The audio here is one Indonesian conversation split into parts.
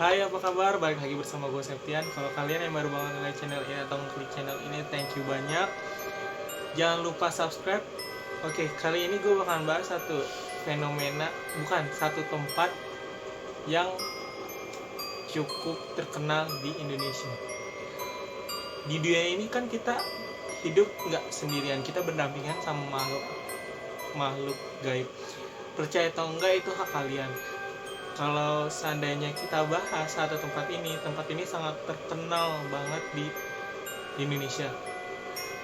Hai, apa kabar? Balik lagi bersama gue Septian. Kalau kalian yang baru banget nge-like channel ini atau klik channel ini, thank you banyak. Jangan lupa subscribe. Oke, kali ini gue bakalan bahas satu fenomena, bukan satu tempat yang cukup terkenal di Indonesia. Di dunia ini kan kita hidup nggak sendirian, kita berdampingan sama makhluk gaib. Percaya atau enggak itu hak kalian. Kalau seandainya kita bahas satu tempat ini sangat terkenal banget di Indonesia.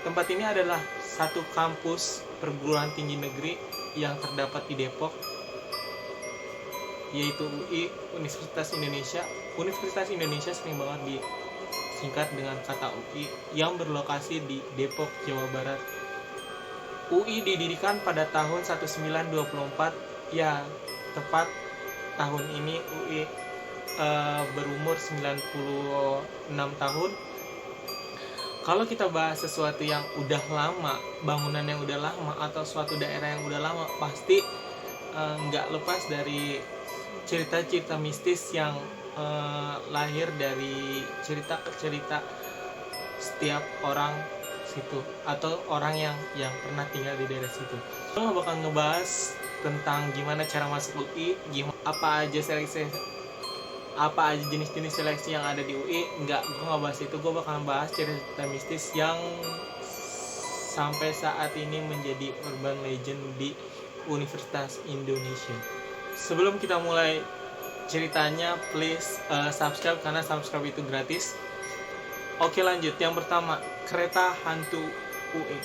Tempat ini adalah satu kampus perguruan tinggi negeri yang terdapat di Depok, yaitu UI, Universitas Indonesia. Universitas Indonesia sering banget disingkat dengan kata UI, yang berlokasi di Depok, Jawa Barat. UI didirikan pada tahun 1924, ya tepat tahun ini UI berumur 96 tahun. Kalau kita bahas sesuatu yang udah lama, bangunan yang udah lama, atau suatu daerah yang udah lama, pasti nggak lepas dari cerita-cerita mistis yang lahir dari cerita-cerita setiap orang situ atau orang yang pernah tinggal di daerah situ. Gue bakal ngebahas tentang gimana cara masuk UI, apa aja jenis-jenis seleksi yang ada di UI. Gue nggak bahas itu. Gue bakal bahas cerita mistis yang sampai saat ini menjadi urban legend di Universitas Indonesia. Sebelum kita mulai ceritanya, please subscribe, karena subscribe itu gratis. Oke, lanjut. Yang pertama, kereta hantu UI.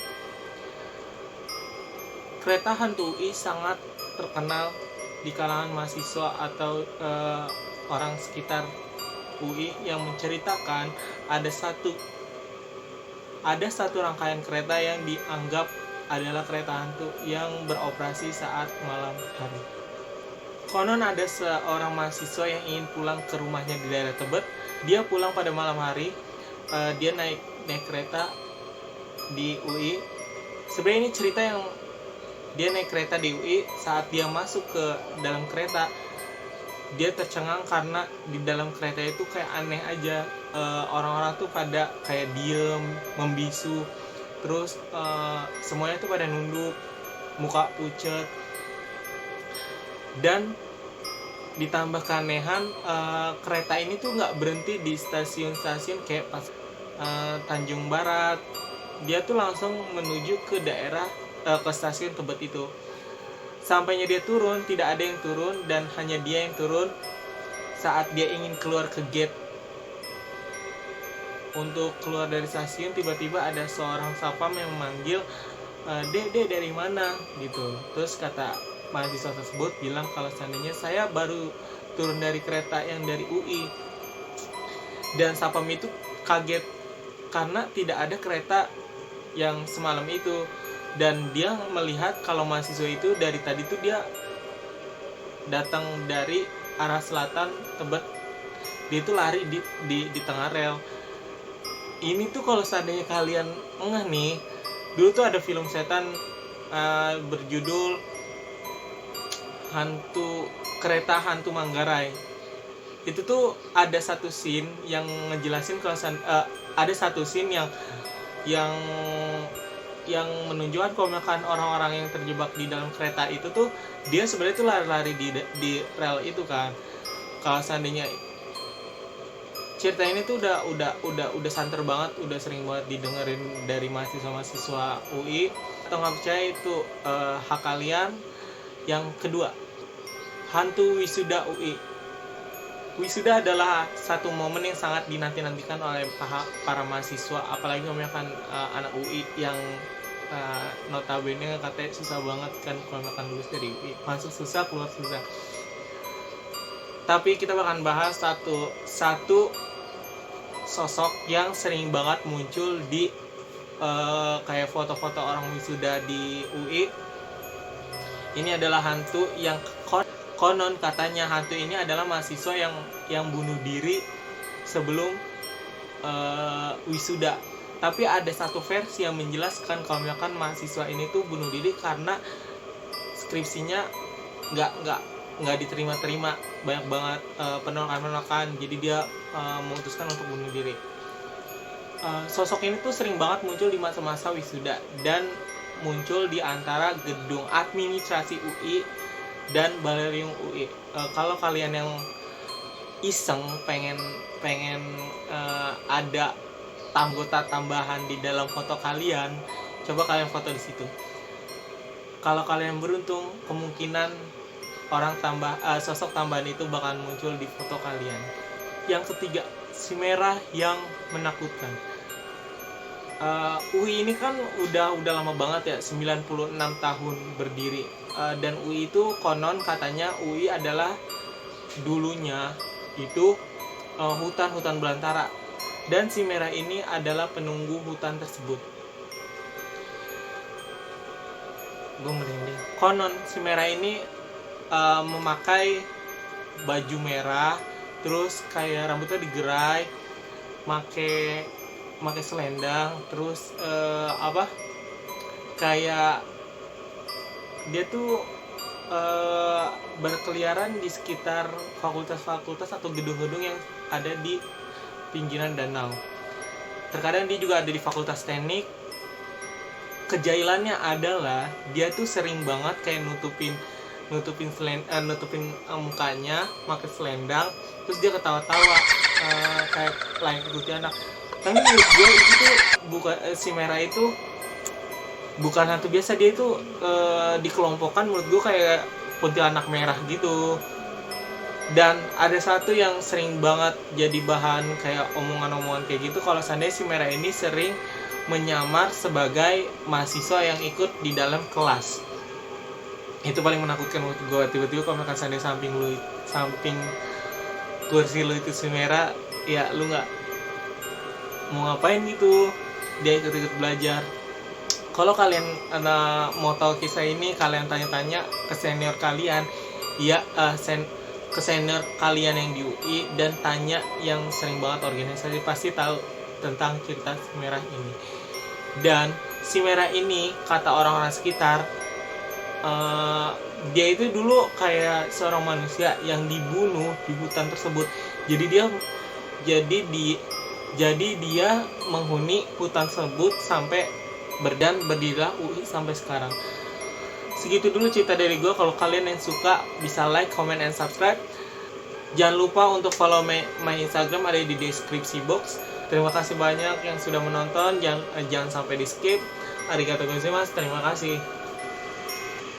Kereta hantu UI sangat terkenal di kalangan mahasiswa atau orang sekitar UI yang menceritakan ada satu rangkaian kereta yang dianggap adalah kereta hantu yang beroperasi saat malam hari. Konon ada seorang mahasiswa yang ingin pulang ke rumahnya di daerah Tebet. Dia pulang pada malam hari. Dia naik kereta di UI. Sebenarnya ini cerita yang dia naik kereta di UI. Saat dia masuk ke dalam kereta, dia tercengang karena di dalam kereta itu kayak aneh aja. Orang-orang tuh pada kayak diem, membisu, terus semuanya tuh pada nunduk, muka pucet. Dan ditambah keanehan, kereta ini tuh nggak berhenti di stasiun-stasiun kayak pas Tanjung Barat. Dia tuh langsung menuju ke daerah ke stasiun Tebet itu. Sampainya dia turun, tidak ada yang turun, dan hanya dia yang turun saat dia ingin keluar ke gate. Untuk keluar dari stasiun, tiba-tiba ada seorang sapam yang memanggil, Dek dari mana gitu. Terus kata mahasiswa tersebut bilang kalau seandainya saya baru turun dari kereta yang dari UI. Dan sapam itu kaget karena tidak ada kereta yang semalam itu, dan dia melihat kalau mahasiswa itu dari tadi tuh dia datang dari arah selatan Tebet. Dia itu lari di tengah rel. Ini tuh kalau seandainya kalian ngeh nih, dulu tuh ada film setan berjudul Kereta Hantu Manggarai. Itu tuh ada satu scene yang ngejelasin kalau ada satu scene yang menunjukkan kalau misalkan orang-orang yang terjebak di dalam kereta itu tuh dia sebenarnya tuh lari-lari di rel itu kan. Kalau seandainya cerita ini tuh udah santer banget, udah sering banget didengerin dari mahasiswa UI. Atau nggak percaya itu hak kalian. Yang kedua, hantu wisuda UI. Wisuda adalah satu momen yang sangat dinanti-nantikan oleh para mahasiswa, apalagi kebanyakan anak UI yang notabene katanya susah banget kan kalau makan lulus dari UI, masuk susah, keluar susah. Tapi kita akan bahas satu sosok yang sering banget muncul di kayak foto-foto orang wisuda di UI. Ini adalah hantu yang konon katanya hantu ini adalah mahasiswa yang bunuh diri sebelum wisuda. Tapi ada satu versi yang menjelaskan kalau misalkan mahasiswa ini tuh bunuh diri karena skripsinya nggak diterima-terima, banyak banget penolakan, jadi dia memutuskan untuk bunuh diri. Sosok ini tuh sering banget muncul di masa-masa wisuda dan muncul di antara gedung administrasi UI dan Balerium UI. Kalau kalian yang iseng pengen ada anggota tambahan di dalam foto kalian, coba kalian foto di situ. Kalau kalian beruntung, kemungkinan sosok tambahan itu bakal muncul di foto kalian. Yang ketiga, si merah yang menakutkan. UI ini kan udah lama banget ya, 96 tahun berdiri. Dan UI itu konon katanya UI adalah dulunya itu hutan belantara, dan si merah ini adalah penunggu hutan tersebut. Gue merinding. Konon si merah ini memakai baju merah, terus kayak rambutnya digerai, pakai selendang, terus kayak dia tuh berkeliaran di sekitar fakultas-fakultas atau gedung-gedung yang ada di pinggiran danau. Terkadang dia juga ada di fakultas teknik. Kejailannya adalah dia tuh sering banget kayak nutupin mukanya, pakai selendang, terus dia ketawa-tawa kayak layaknya kuntilanak. Tapi menurut gue itu bukan, si merah itu bukan hantu biasa, dia itu dikelompokkan menurut gue kayak kuntilanak merah gitu. Dan ada satu yang sering banget jadi bahan kayak omongan-omongan kayak gitu, kalau seandainya si merah ini sering menyamar sebagai mahasiswa yang ikut di dalam kelas. Itu paling menakutkan menurut gue. Tiba-tiba kalau misalkan seandainya samping kursi lu itu si merah, ya lu nggak mau ngapain gitu, dia ikut-ikut belajar. Kalau kalian mau tahu kisah ini, kalian tanya-tanya ke senior kalian, ya ke senior kalian yang di UI, dan tanya yang sering banget organisasi, pasti tahu tentang cerita si merah ini. Dan si merah ini, kata orang-orang sekitar, dia itu dulu kayak seorang manusia yang dibunuh di hutan tersebut. Jadi dia menghuni hutan tersebut sampai berdirilah UI sampai sekarang. Segitu dulu cerita dari gue. Kalau kalian yang suka, bisa like, comment, and subscribe. Jangan lupa untuk follow my Instagram, ada di deskripsi box. Terima kasih banyak yang sudah menonton. Jangan sampai di skip. Arigatou gozaimasu. Terima kasih.